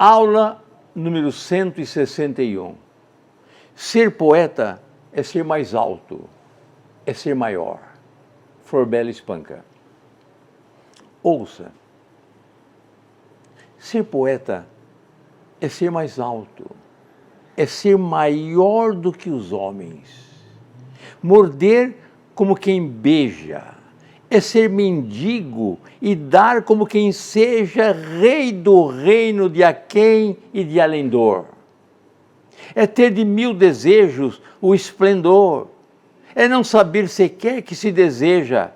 Aula número 161. Ser poeta é ser mais alto, é ser maior. Forbella Espanca. Ouça. Ser poeta é ser mais alto, é ser maior do que os homens. Morder como quem beija, é ser mendigo e dar como quem seja rei do reino de Aquém e de Alendor. É ter de mil desejos o esplendor, é não saber sequer que se deseja,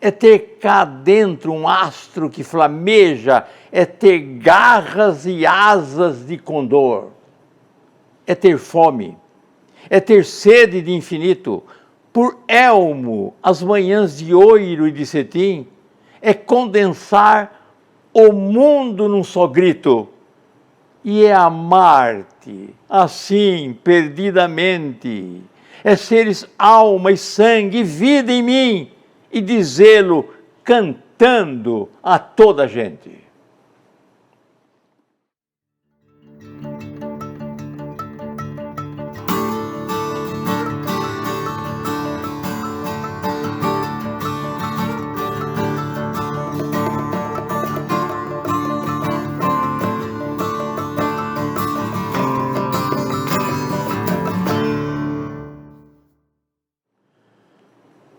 é ter cá dentro um astro que flameja, é ter garras e asas de condor, é ter fome, é ter sede de infinito, por elmo as manhãs de oiro e de cetim, é condensar o mundo num só grito, e é amar-te assim perdidamente, é seres alma e sangue e vida em mim, e dizê-lo cantando a toda a gente.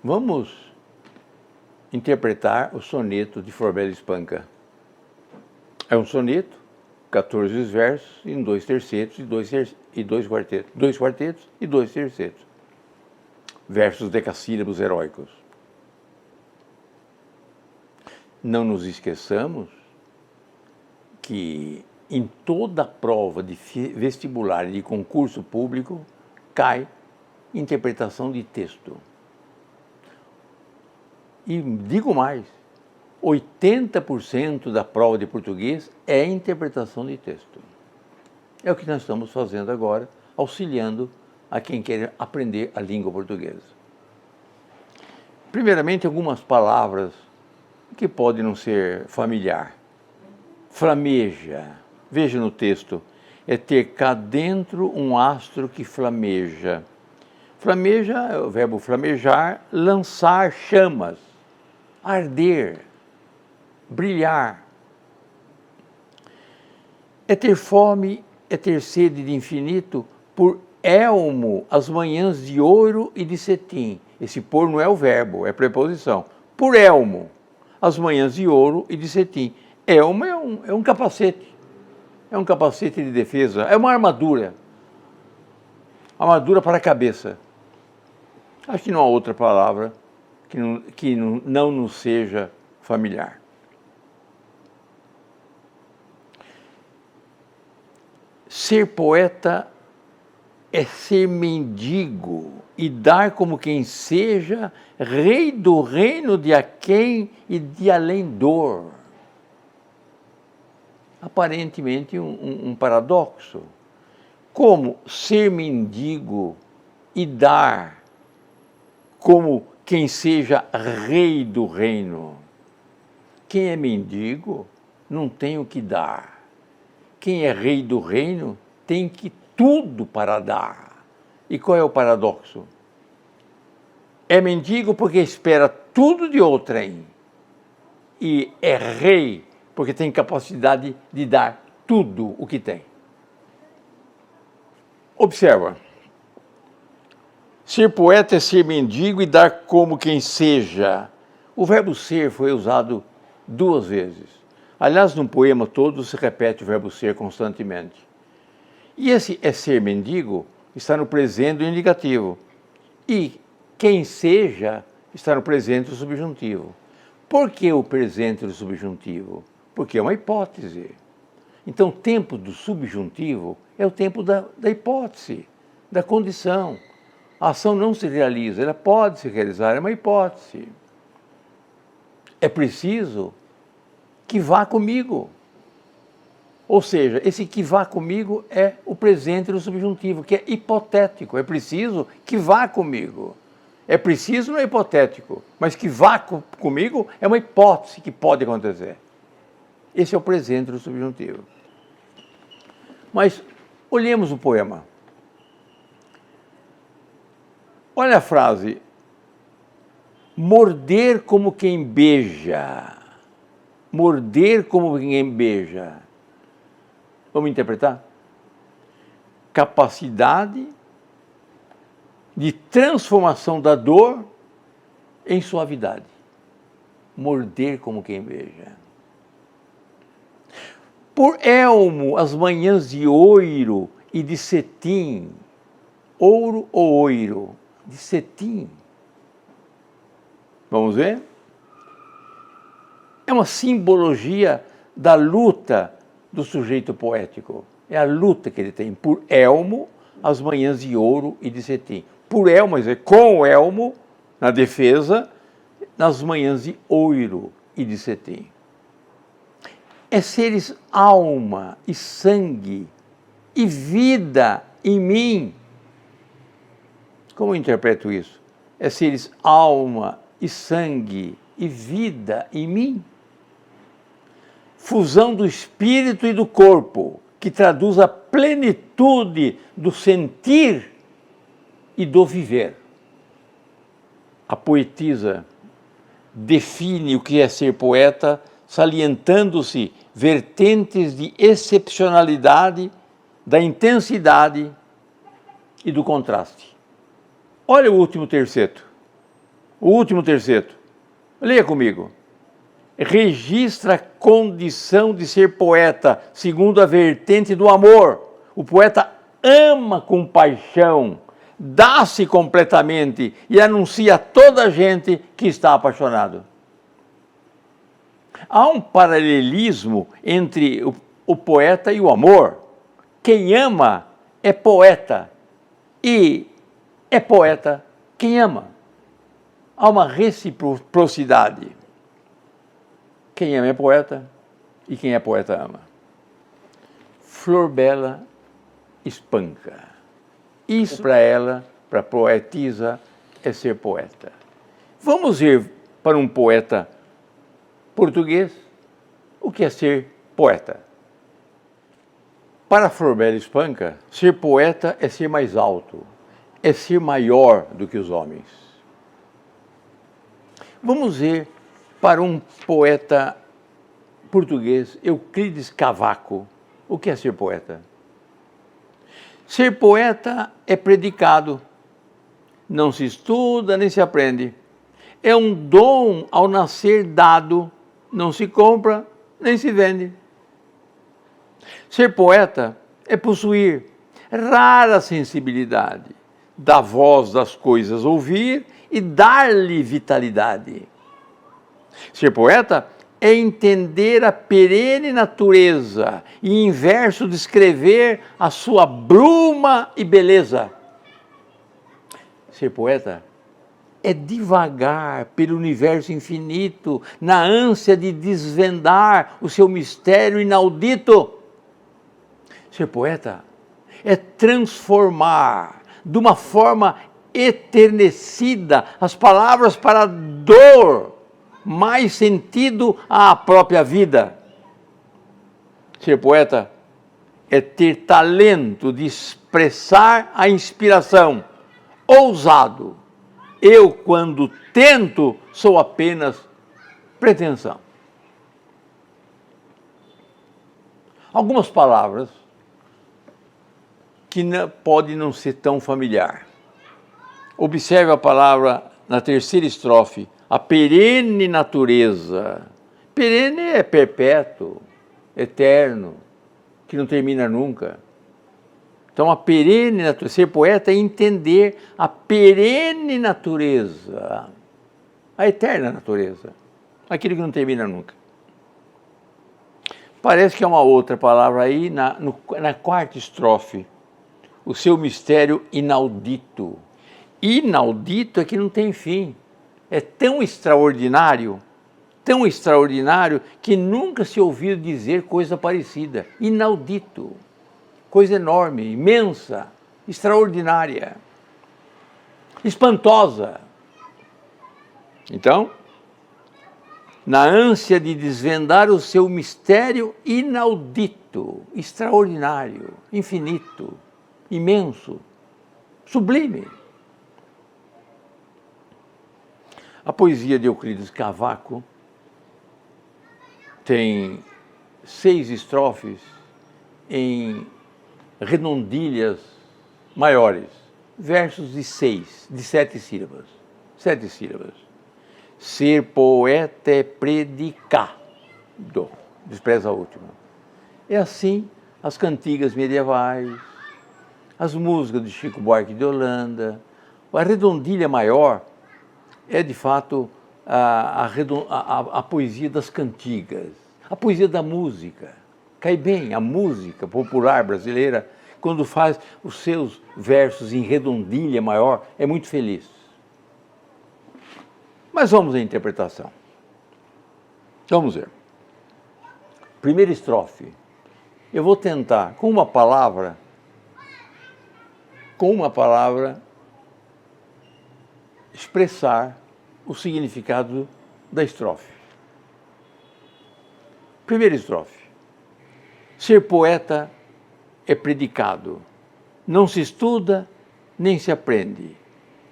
Vamos interpretar o soneto de Forbella Espanca. É um soneto, 14 versos, em 2 tercetos e 2 quartetos. 2 quartetos e 2 tercetos. Versos decassílabos heróicos. Não nos esqueçamos que em toda prova de vestibular e de concurso público cai interpretação de texto. E digo mais, 80% da prova de português é interpretação de texto. É o que nós estamos fazendo agora, auxiliando a quem quer aprender a língua portuguesa. Primeiramente, algumas palavras que podem não ser familiar. Flameja, veja no texto, é ter cá dentro um astro que flameja. Flameja é o verbo flamejar, lançar chamas, arder, brilhar. É ter fome, é ter sede de infinito, por elmo as manhãs de ouro e de cetim. Esse por não é o verbo, é preposição. Por elmo, as manhãs de ouro e de cetim. Elmo é um capacete. É um capacete de defesa, é uma armadura. Armadura para a cabeça. Acho que não há outra palavra que não nos seja familiar. Ser poeta é ser mendigo e dar como quem seja rei do reino de Aquém e de Alendor. Aparentemente um paradoxo. Como ser mendigo e dar como quem seja rei do reino? Quem é mendigo não tem o que dar. Quem é rei do reino tem que tudo para dar. E qual é o paradoxo? É mendigo porque espera tudo de outrem. E é rei porque tem capacidade de dar tudo o que tem. Observa. Ser poeta é ser mendigo e dar como quem seja. O verbo ser foi usado 2 vezes. Aliás, num poema todo se repete o verbo ser constantemente. E esse é ser mendigo está no presente do indicativo. E quem seja está no presente do subjuntivo. Por que o presente do subjuntivo? Porque é uma hipótese. Então, o tempo do subjuntivo é o tempo da hipótese, da condição. A ação não se realiza, ela pode se realizar, é uma hipótese. É preciso que vá comigo. Ou seja, esse que vá comigo é o presente do subjuntivo, que é hipotético. É preciso que vá comigo. É preciso, não é hipotético, mas que vá comigo é uma hipótese que pode acontecer. Esse é o presente do subjuntivo. Mas olhemos o poema. Olha a frase: morder como quem beija. Morder como quem beija. Vamos interpretar? Capacidade de transformação da dor em suavidade. Morder como quem beija. Por elmo, as manhãs de oiro e de cetim. Ouro ou oiro? De cetim. Vamos ver? É uma simbologia da luta do sujeito poético. É a luta que ele tem por elmo, as manhãs de ouro e de cetim. Por elmo, quer dizer, com o elmo, na defesa, nas manhãs de ouro e de cetim. É seres alma e sangue e vida em mim. Como eu interpreto isso? É seres alma e sangue e vida em mim. Fusão do espírito e do corpo, que traduz a plenitude do sentir e do viver. A poetisa define o que é ser poeta, salientando-se vertentes de excepcionalidade, da intensidade e do contraste. Olha o último terceto. O último terceto. Leia comigo. Registra a condição de ser poeta, segundo a vertente do amor. O poeta ama com paixão, dá-se completamente e anuncia a toda a gente que está apaixonado. Há um paralelismo entre o poeta e o amor. Quem ama é poeta e é poeta quem ama. Há uma reciprocidade. Quem ama é poeta e quem é poeta ama. Flor Bela espanca. Isso para ela, para a poetisa, é ser poeta. Vamos ver para um poeta português o que é ser poeta. Para Flor Bela espanca, ser poeta é ser mais alto, é ser maior do que os homens. Vamos ver para um poeta português, Euclides Cavaco, o que é ser poeta? Ser poeta é predicado, não se estuda nem se aprende. É um dom ao nascer dado, não se compra nem se vende. Ser poeta é possuir rara sensibilidade, da voz das coisas ouvir e dar-lhe vitalidade. Ser poeta é entender a perene natureza e, em verso, descrever a sua bruma e beleza. Ser poeta é divagar pelo universo infinito, na ânsia de desvendar o seu mistério inaudito. Ser poeta é transformar de uma forma eternecida as palavras para a dor, mais sentido à própria vida. Ser poeta é ter talento de expressar a inspiração, ousado. Eu, quando tento, sou apenas pretensão. Algumas palavras que podem não ser tão familiar. Observe a palavra na terceira estrofe, a perene natureza. Perene é perpétuo, eterno, que não termina nunca. Então, a perene natureza, ser poeta é entender a perene natureza, a eterna natureza, aquilo que não termina nunca. Parece que é uma outra palavra aí na quarta estrofe, o seu mistério inaudito. Inaudito é que não tem fim. É tão extraordinário que nunca se ouviu dizer coisa parecida. Inaudito. Coisa enorme, imensa, extraordinária, espantosa. Então, na ânsia de desvendar o seu mistério inaudito, bonito, extraordinário, infinito, imenso, sublime. A poesia de Euclides Cavaco tem 6 estrofes em redondilhas maiores, versos de 7 sílabas. 7 sílabas. Ser poeta é predicado. Despreza a última. É assim as cantigas medievais, as músicas de Chico Buarque de Holanda. A redondilha maior é, de fato, a poesia das cantigas, a poesia da música. Cai bem, a música popular brasileira, quando faz os seus versos em redondilha maior, é muito feliz. Mas vamos à interpretação. Vamos ver. Primeira estrofe. Eu vou tentar, com uma palavra, expressar o significado da estrofe. Primeira estrofe. Ser poeta é predicado. Não se estuda, nem se aprende.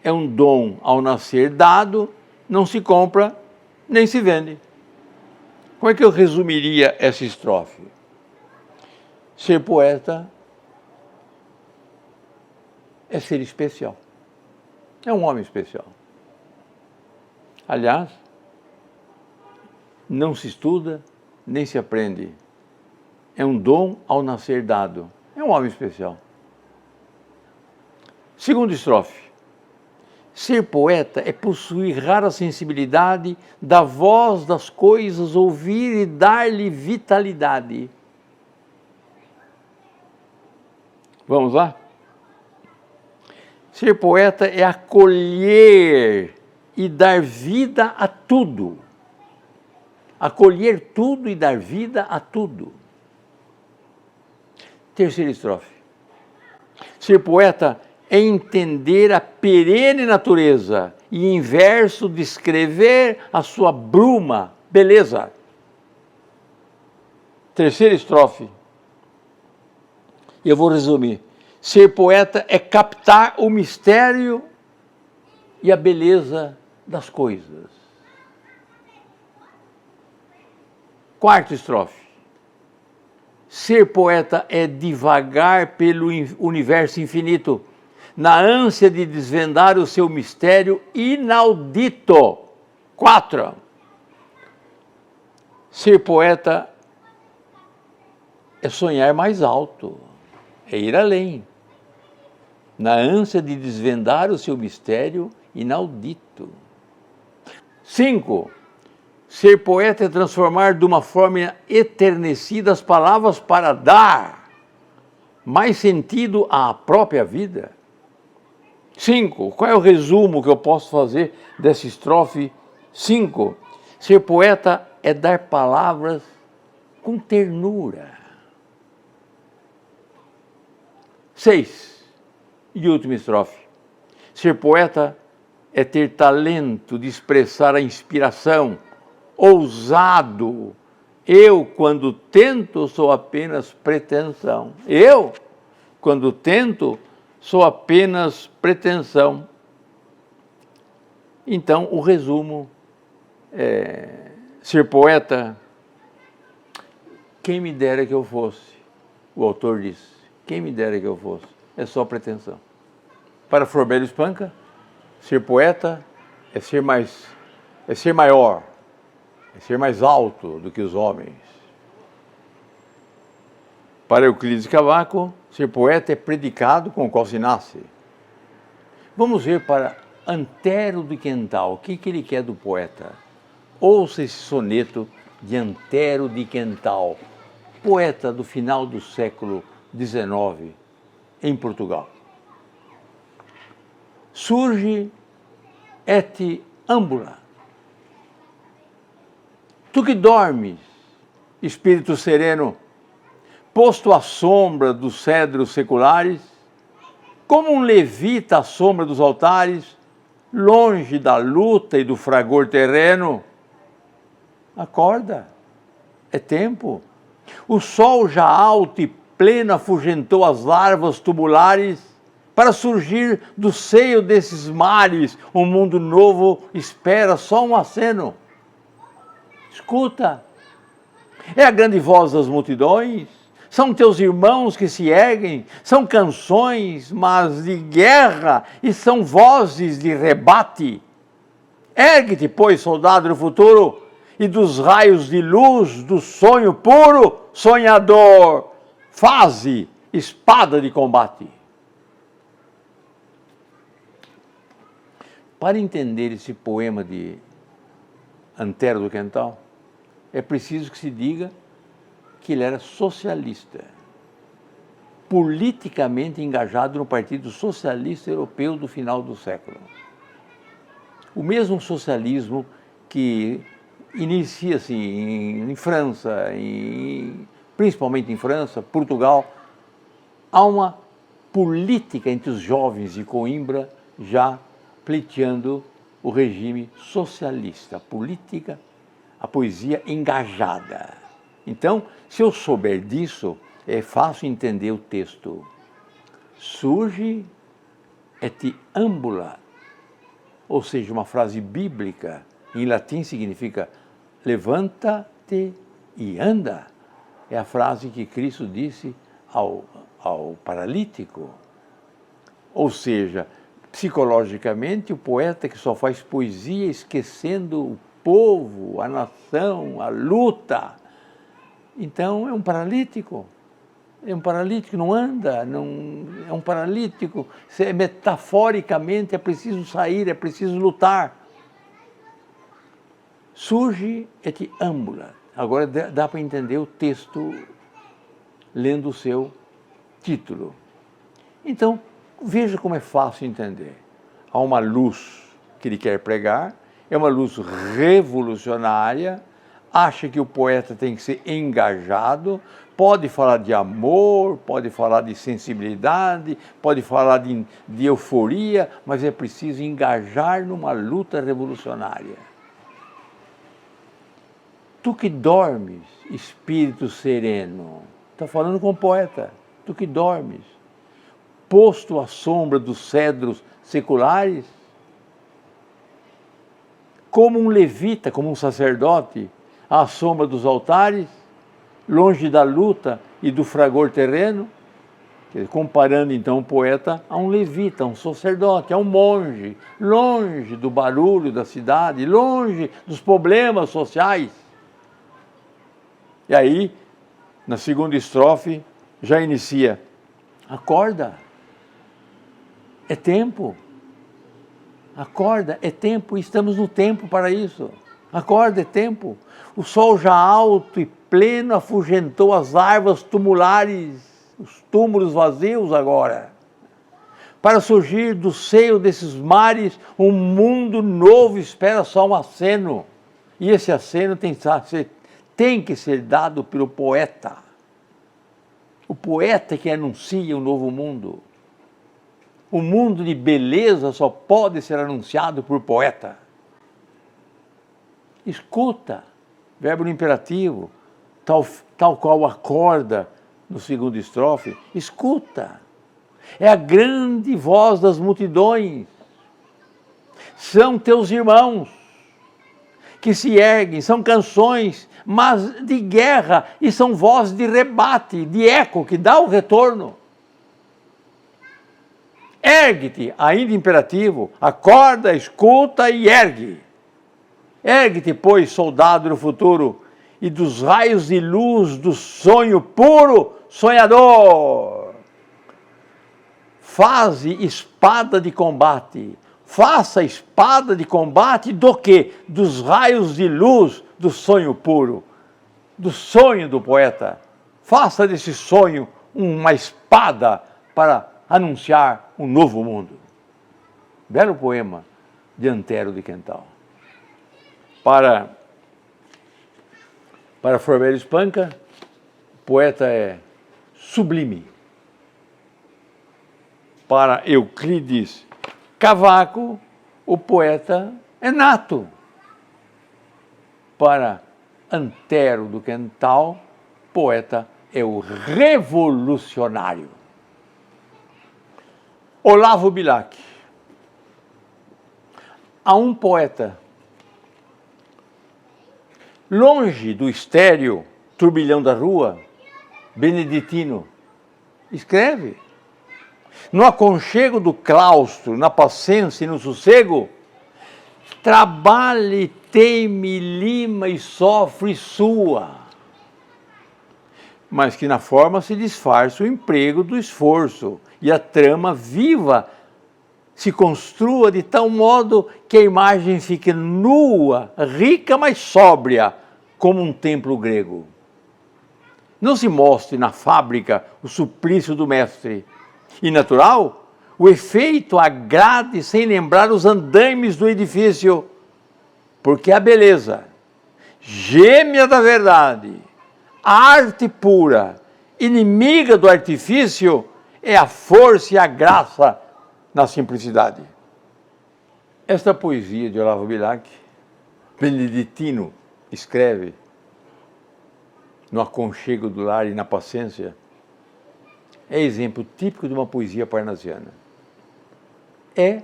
É um dom ao nascer dado, não se compra, nem se vende. Como é que eu resumiria essa estrofe? Ser poeta é ser especial. É um homem especial. Aliás, não se estuda, nem se aprende. É um dom ao nascer dado. É um homem especial. Segunda estrofe. Ser poeta é possuir rara sensibilidade da voz das coisas, ouvir e dar-lhe vitalidade. Vamos lá? Ser poeta é acolher e dar vida a tudo. Acolher tudo e dar vida a tudo. Terceira estrofe. Ser poeta é entender a perene natureza e, em verso, descrever a sua bruma, beleza. Terceira estrofe. Eu vou resumir. Ser poeta é captar o mistério e a beleza das coisas. Quarta estrofe. Ser poeta é divagar pelo universo infinito, na ânsia de desvendar o seu mistério inaudito. 4. Ser poeta é sonhar mais alto, é ir além, na ânsia de desvendar o seu mistério inaudito. 5. Ser poeta é transformar de uma forma eternecida as palavras para dar mais sentido à própria vida. 5. Qual é o resumo que eu posso fazer dessa estrofe 5? Ser poeta é dar palavras com ternura. 6. E última estrofe. Ser poeta é ter talento de expressar a inspiração, ousado. Eu, quando tento, sou apenas pretensão. Eu, quando tento, sou apenas pretensão. Então, o resumo é: ser poeta, quem me dera que eu fosse. O autor disse, quem me dera que eu fosse. É só pretensão. Para Florbélio Espanca, ser poeta é ser maior, é ser mais alto do que os homens. Para Euclides Cavaco, ser poeta é predicado com o qual se nasce. Vamos ver para Antero de Quental, o que ele quer do poeta. Ouça esse soneto de Antero de Quental, poeta do final do século XIX, em Portugal. Surge et ambula. Tu que dormes, espírito sereno, posto à sombra dos cedros seculares, como um levita à sombra dos altares, longe da luta e do fragor terreno, acorda, é tempo, O sol já alto e pleno afugentou as larvas tubulares. Para surgir do seio desses mares, um mundo novo espera só um aceno. Escuta, é a grande voz das multidões, são teus irmãos que se erguem, são canções, mas de guerra, e são vozes de rebate. Ergue-te, pois, soldado do futuro, e dos raios de luz do sonho puro, sonhador, faze espada de combate. Para entender esse poema de Antero do Quental, é preciso que se diga que ele era socialista, politicamente engajado no Partido Socialista Europeu do final do século. O mesmo socialismo que inicia-se em França, principalmente em França, Portugal. Há uma política entre os jovens de Coimbra já pleiteando o regime socialista, a política, a poesia engajada. Então, se eu souber disso, é fácil entender o texto. Surge et ambula, ou seja, uma frase bíblica, em latim significa levanta-te e anda. É a frase que Cristo disse ao paralítico. Ou seja, psicologicamente, o poeta que só faz poesia esquecendo o povo, a nação, a luta. Então é um paralítico. É um paralítico, não anda, é um paralítico. Metaforicamente é preciso sair, é preciso lutar. Surge et ambula. Agora dá para entender o texto lendo o seu título. Então, veja como é fácil entender. Há uma luz que ele quer pregar, é uma luz revolucionária, acha que o poeta tem que ser engajado, pode falar de amor, pode falar de sensibilidade, pode falar de euforia, mas é preciso engajar numa luta revolucionária. Tu que dormes, espírito sereno, está falando com o poeta, tu que dormes, posto à sombra dos cedros seculares, como um levita, como um sacerdote, à sombra dos altares, longe da luta e do fragor terreno, comparando então o poeta a um levita, a um sacerdote, a um monge, longe do barulho da cidade, longe dos problemas sociais. E aí, na segunda estrofe, já inicia: acorda, é tempo. Acorda, é tempo, estamos no tempo para isso. Acorda, é tempo. O sol já alto e pleno afugentou as larvas tumulares, os túmulos vazios agora. Para surgir do seio desses mares, um mundo novo espera só um aceno. E esse aceno tem que ser dado pelo poeta. O poeta que anuncia o novo mundo. O mundo de beleza só pode ser anunciado por poeta. Escuta, verbo no imperativo, tal qual acorda no segundo estrofe, escuta. É a grande voz das multidões. São teus irmãos que se erguem, são canções, mas de guerra, e são vozes de rebate, de eco, que dá o retorno. Ergue-te, ainda imperativo, acorda, escuta e ergue. Ergue-te, pois, soldado do futuro, e dos raios de luz do sonho puro, sonhador. Faze espada de combate. Faça espada de combate do quê? Dos raios de luz do sonho puro, do sonho do poeta. Faça desse sonho uma espada para anunciar um novo mundo. Belo poema de Antero de Quental. Para Froberto Espanca, o poeta é sublime. Para Euclides Cavaco, o poeta é nato. Para Antero do Quental, poeta é o revolucionário. Olavo Bilac. Há um poeta, longe do estéril turbilhão da rua, beneditino, escreve. No aconchego do claustro, na paciência e no sossego, trabalhe, teme, lima e sofre sua. Mas que na forma se disfarça o emprego do esforço e a trama viva se construa de tal modo que a imagem fique nua, rica, mas sóbria, como um templo grego. Não se mostre na fábrica o suplício do mestre. E natural, o efeito agrade sem lembrar os andaimes do edifício, porque a beleza, gêmea da verdade, a arte pura, inimiga do artifício, é a força e a graça na simplicidade. Esta poesia de Olavo Bilac, beneditino, escreve, no aconchego do lar e na paciência, é exemplo típico de uma poesia parnasiana. É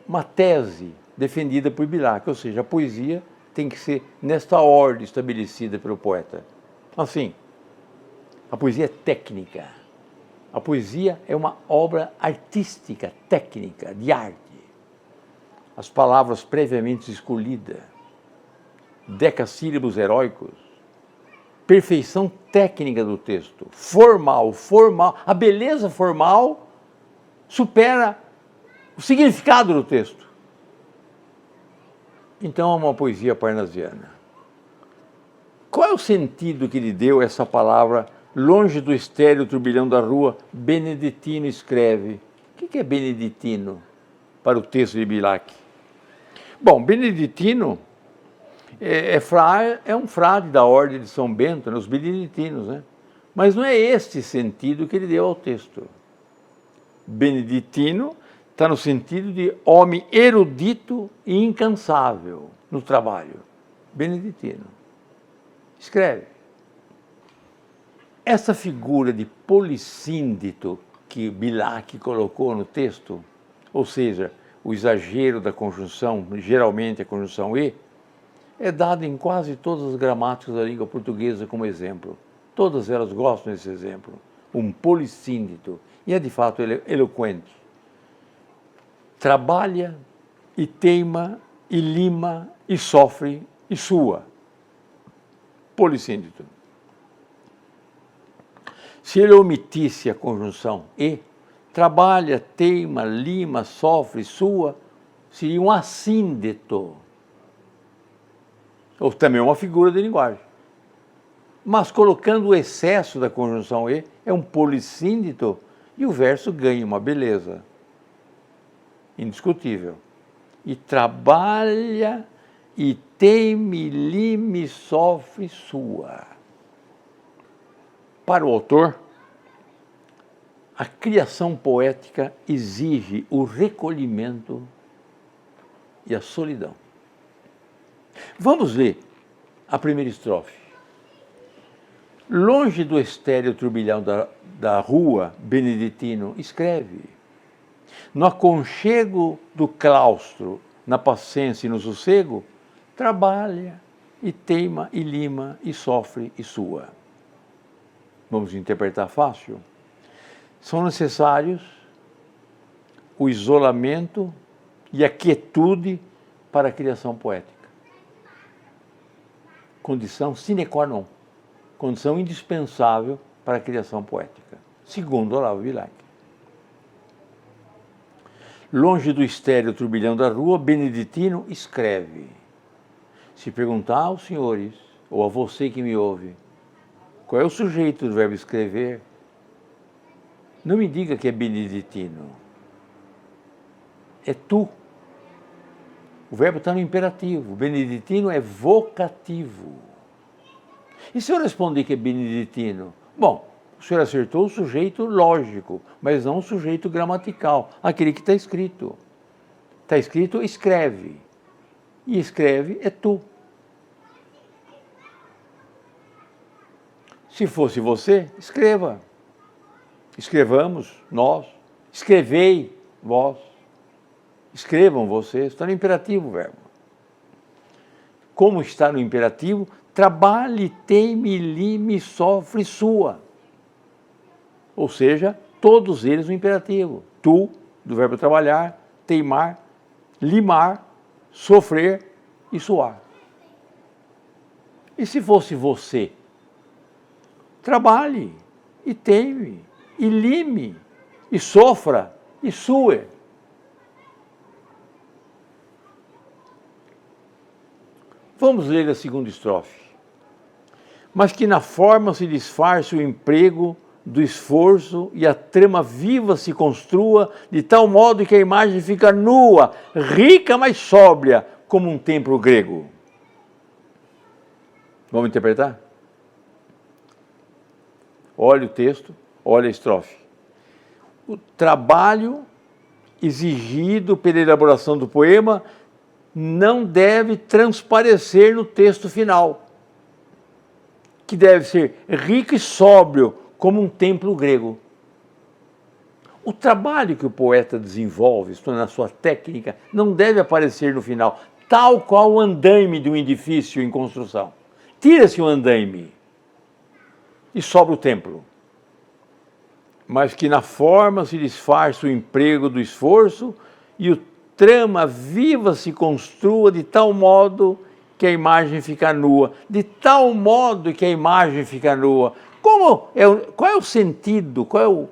uma tese defendida por Bilac, ou seja, a poesia tem que ser nesta ordem estabelecida pelo poeta. Assim, a poesia é técnica. A poesia é uma obra artística, técnica, de arte. As palavras previamente escolhidas, decassílabos heróicos, perfeição técnica do texto, formal, a beleza formal supera o significado do texto. Então é uma poesia parnasiana. Qual é o sentido que lhe deu essa palavra, longe do estéril turbilhão da rua, beneditino escreve? O que é beneditino para o texto de Bilac? Bom, beneditino é um frade da ordem de São Bento, né, os beneditinos, né? Mas não é este sentido que ele deu ao texto. Beneditino está no sentido de homem erudito e incansável no trabalho. Beneditino. Escreve. Essa figura de polissíndito que Bilac colocou no texto, ou seja, o exagero da conjunção, geralmente a conjunção e, é dado em quase todas as gramáticas da língua portuguesa como exemplo. Todas elas gostam desse exemplo. Um polissíndito. E é de fato eloquente. Trabalha e teima e lima e sofre e sua. Polissíndito. Se ele omitisse a conjunção e, trabalha, teima, lima, sofre, sua, seria um assíndeto. Ou também uma figura de linguagem. Mas colocando o excesso da conjunção e, é um polissíndito e o verso ganha uma beleza indiscutível. E trabalha e teme, lime, sofre, sua. Para o autor, a criação poética exige o recolhimento e a solidão. Vamos ler a primeira estrofe. Longe do estéril turbilhão da rua, beneditino escreve. No aconchego do claustro, na paciência e no sossego, trabalha e teima e lima e sofre e sua. Vamos interpretar fácil? São necessários o isolamento e a quietude para a criação poética. Condição sine qua non, condição indispensável para a criação poética, segundo Olavo Bilac. Longe do estéril turbilhão da rua, beneditino escreve. Se perguntar aos senhores, ou a você que me ouve, qual é o sujeito do verbo escrever, não me diga que é beneditino. É tu. O verbo está no imperativo. Beneditino é vocativo. E se eu responder que é beneditino? Bom, o senhor acertou o sujeito lógico, mas não o sujeito gramatical, aquele que está escrito. Está escrito escreve. E escreve é tu. Se fosse você, escreva. Escrevamos, nós. Escrevei, vós. Escrevam vocês. Está no imperativo o verbo. Como está no imperativo, trabalhe, teme, lime, sofre, sua. Ou seja, todos eles no imperativo. Tu, do verbo trabalhar, teimar, limar, sofrer e suar. E se fosse você? Trabalhe, e teime, e lime, e sofra, e sue. Vamos ler a segunda estrofe. Mas que na forma se disfarce o emprego do esforço e a trama viva se construa de tal modo que a imagem fica nua, rica, mas sóbria, como um templo grego. Vamos interpretar? Olha o texto, olha a estrofe. O trabalho exigido pela elaboração do poema não deve transparecer no texto final, que deve ser rico e sóbrio, como um templo grego. O trabalho que o poeta desenvolve, isto é, na sua técnica, não deve aparecer no final, tal qual o andaime de um edifício em construção. Tira-se o andaime e sobra o templo. Mas que na forma se disfarce o emprego do esforço e o trama viva se construa de tal modo que a imagem fica nua, de tal modo que a imagem fica nua. Qual é o sentido, qual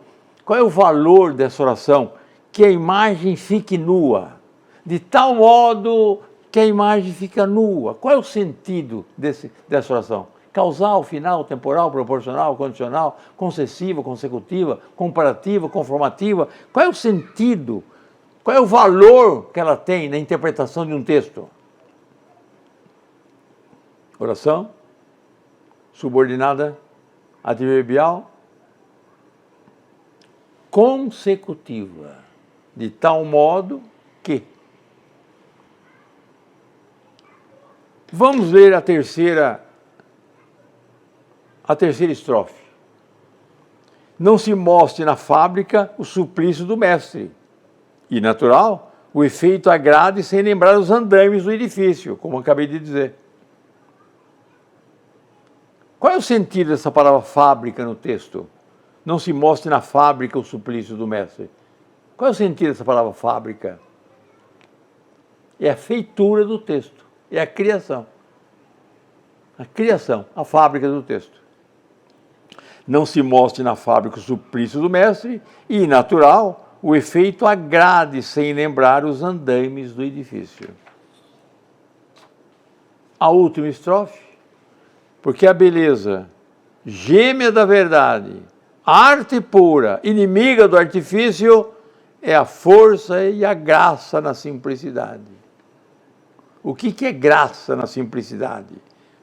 é o valor dessa oração? Que a imagem fique nua, de tal modo que a imagem fica nua. Qual é o sentido dessa oração? Causal, final, temporal, proporcional, condicional, concessiva, consecutiva, comparativa, conformativa. Qual é o sentido? Qual é o valor que ela tem na interpretação de um texto? Oração subordinada adverbial consecutiva, de tal modo que. Vamos ler a terceira estrofe. Não se mostre na fábrica o suplício do mestre. E, natural, o efeito agrade sem lembrar os andaimes do edifício, como acabei de dizer. Qual é o sentido dessa palavra fábrica no texto? Não se mostre na fábrica o suplício do mestre. Qual é o sentido dessa palavra fábrica? É a feitura do texto, é a criação. A criação, a fábrica do texto. Não se mostre na fábrica o suplício do mestre e, natural, o efeito agrade sem lembrar os andaimes do edifício. A última estrofe. Porque a beleza, gêmea da verdade, arte pura, inimiga do artifício, é a força e a graça na simplicidade. O que é graça na simplicidade?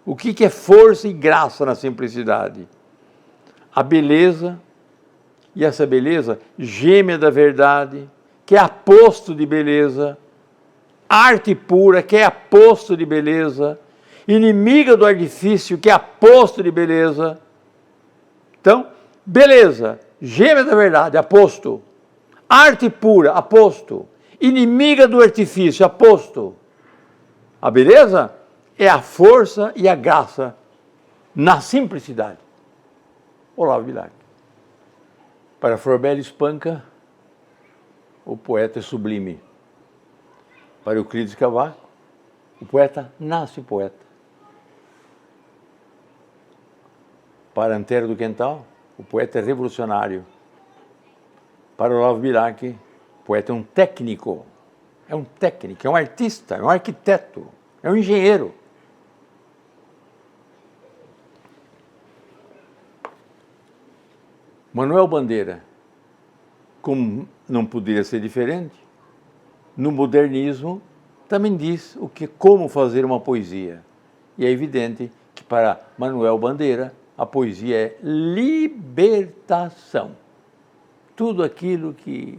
O que é força e graça na simplicidade? A beleza, e essa beleza, gêmea da verdade, que é aposto de beleza, arte pura, que é aposto de beleza, inimiga do artifício, que é aposto de beleza. Então, beleza, gêmea da verdade, aposto. Arte pura, aposto. Inimiga do artifício, aposto. A beleza é a força e a graça na simplicidade. Olavo Bilac. Para Frorbel Espanca, o poeta é sublime. Para Euclides Cavaco, o poeta nasce poeta. Para Antero do Quental, o poeta é revolucionário. Para Olavo Bilac, o poeta é um técnico. É um técnico, é um artista, é um arquiteto, é um engenheiro. Manuel Bandeira, como não poderia ser diferente, no modernismo também diz como fazer uma poesia. E é evidente que para Manuel Bandeira a poesia é libertação. Tudo aquilo que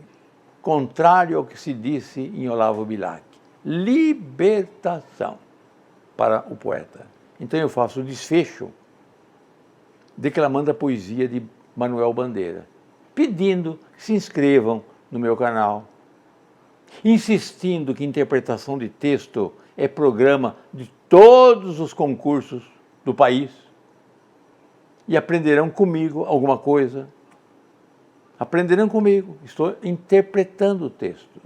contrário ao que se disse em Olavo Bilac. Libertação para o poeta. Então eu faço o desfecho declamando a poesia de Manuel Bandeira, pedindo que se inscrevam no meu canal, insistindo que interpretação de texto é programa de todos os concursos do país e aprenderão comigo alguma coisa. Aprenderão comigo, estou interpretando o texto.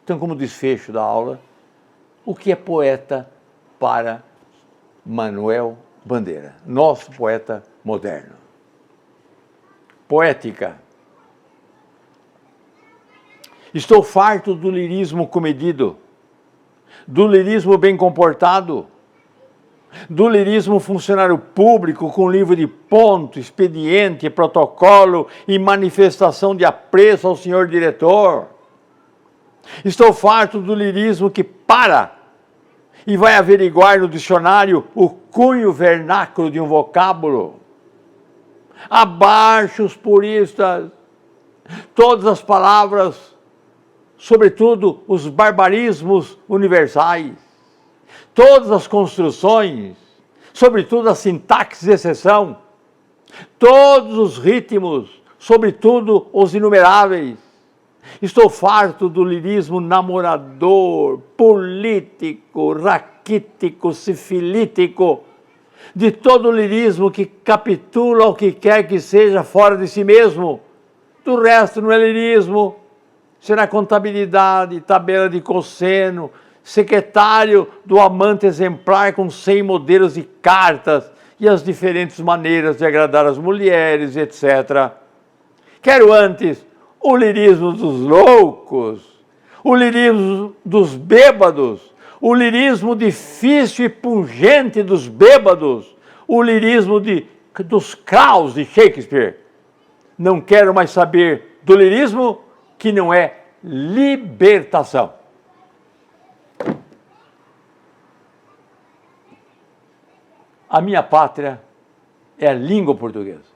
Então, como desfecho da aula, o que é poeta para Manuel Bandeira, nosso poeta moderno? Poética. Estou farto do lirismo comedido, do lirismo bem comportado, do lirismo funcionário público com livro de ponto, expediente, protocolo e manifestação de apreço ao senhor diretor. Estou farto do lirismo que para e vai averiguar no dicionário o cunho vernáculo de um vocábulo. Abaixo os puristas, todas as palavras, sobretudo os barbarismos universais, todas as construções, sobretudo a sintaxe de exceção, todos os ritmos, sobretudo os inumeráveis. Estou farto do lirismo namorador, político, raquítico, sifilítico, de todo o lirismo que capitula o que quer que seja fora de si mesmo. Do resto não é lirismo, será contabilidade, tabela de cosseno, secretário do amante exemplar com 100 modelos de cartas e as diferentes maneiras de agradar as mulheres, etc. Quero antes o lirismo dos loucos, o lirismo dos bêbados, o lirismo difícil e pungente dos bêbados, o lirismo dos Kraus de Shakespeare. Não quero mais saber do lirismo que não é libertação. A minha pátria é a língua portuguesa.